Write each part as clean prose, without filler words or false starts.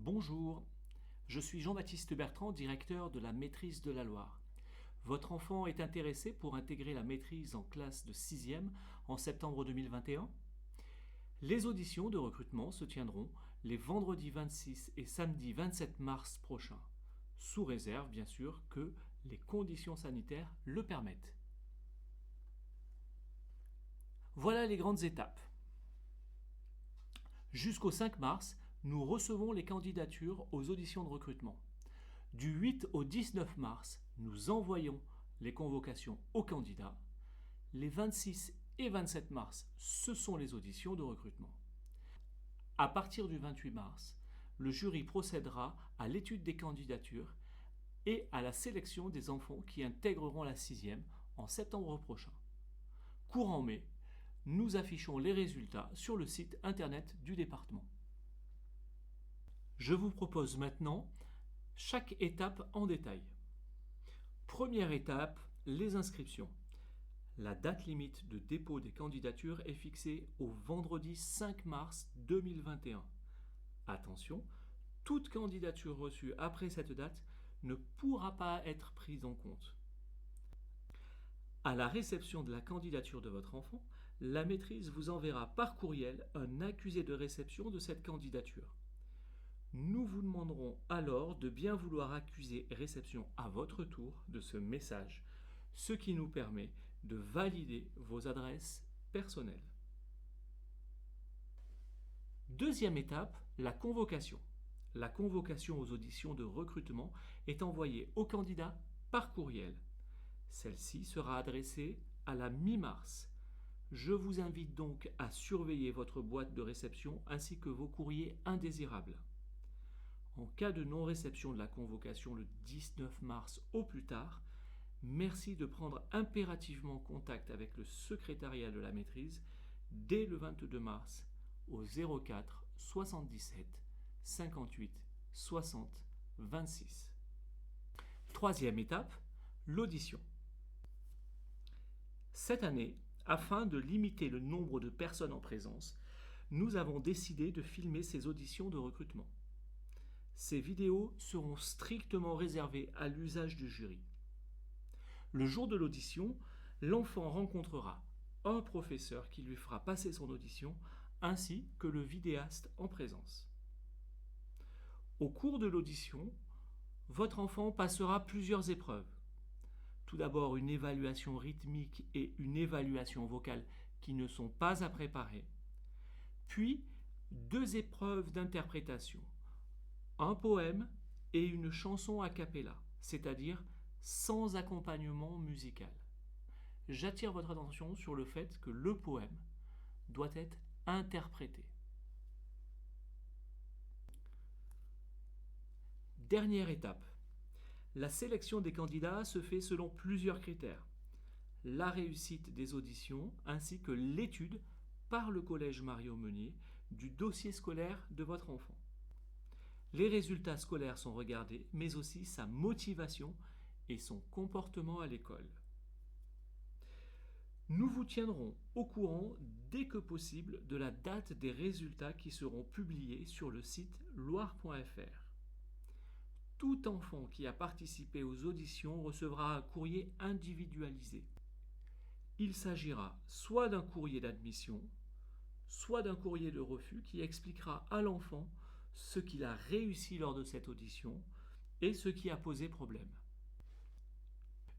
Bonjour, je suis Jean-Baptiste Bertrand, directeur de la Maîtrise de la Loire. Votre enfant est intéressé pour intégrer la maîtrise en classe de 6e en septembre 2021 ? Les auditions de recrutement se tiendront les vendredis 26 et samedi 27 mars prochains, sous réserve bien sûr que les conditions sanitaires le permettent. Voilà les grandes étapes. Jusqu'au 5 mars, nous recevons les candidatures aux auditions de recrutement. Du 8 au 19 mars, nous envoyons les convocations aux candidats. Les 26 et 27 mars, ce sont les auditions de recrutement. À partir du 28 mars, le jury procédera à l'étude des candidatures et à la sélection des enfants qui intégreront la 6e en septembre prochain. Courant mai, nous affichons les résultats sur le site internet du département. Je vous propose maintenant chaque étape en détail. Première étape, les inscriptions. La date limite de dépôt des candidatures est fixée au vendredi 5 mars 2021. Attention, toute candidature reçue après cette date ne pourra pas être prise en compte. À la réception de la candidature de votre enfant, la maîtrise vous enverra par courriel un accusé de réception de cette candidature. Nous vous demanderons alors de bien vouloir accuser réception à votre tour de ce message, ce qui nous permet de valider vos adresses personnelles. Deuxième étape, la convocation. La convocation aux auditions de recrutement est envoyée aux candidats par courriel. Celle-ci sera adressée à la mi-mars. Je vous invite donc à surveiller votre boîte de réception ainsi que vos courriers indésirables. En cas de non-réception de la convocation le 19 mars au plus tard, merci de prendre impérativement contact avec le secrétariat de la maîtrise dès le 22 mars au 04 77 58 60 26. Troisième étape, l'audition. Cette année, afin de limiter le nombre de personnes en présence, nous avons décidé de filmer ces auditions de recrutement. Ces vidéos seront strictement réservées à l'usage du jury. Le jour de l'audition, l'enfant rencontrera un professeur qui lui fera passer son audition ainsi que le vidéaste en présence. Au cours de l'audition, votre enfant passera plusieurs épreuves. Tout d'abord une évaluation rythmique et une évaluation vocale qui ne sont pas à préparer. Puis 2 épreuves d'interprétation, un poème et une chanson a cappella, c'est-à-dire sans accompagnement musical. J'attire votre attention sur le fait que le poème doit être interprété. Dernière étape. La sélection des candidats se fait selon plusieurs critères. La réussite des auditions ainsi que l'étude par le collège Mario Meunier du dossier scolaire de votre enfant. Les résultats scolaires sont regardés, mais aussi sa motivation et son comportement à l'école. Nous vous tiendrons au courant dès que possible de la date des résultats qui seront publiés sur le site loire.fr. Tout enfant qui a participé aux auditions recevra un courrier individualisé. Il s'agira soit d'un courrier d'admission, soit d'un courrier de refus qui expliquera à l'enfant ce qu'il a réussi lors de cette audition et ce qui a posé problème.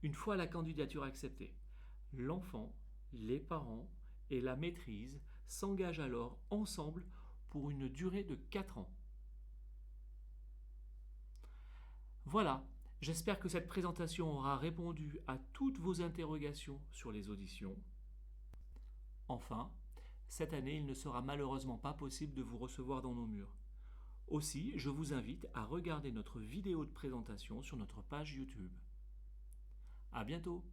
Une fois la candidature acceptée, l'enfant, les parents et la maîtrise s'engagent alors ensemble pour une durée de 4 ans. Voilà, j'espère que cette présentation aura répondu à toutes vos interrogations sur les auditions. Enfin, cette année, il ne sera malheureusement pas possible de vous recevoir dans nos murs. Aussi, je vous invite à regarder notre vidéo de présentation sur notre page YouTube. À bientôt!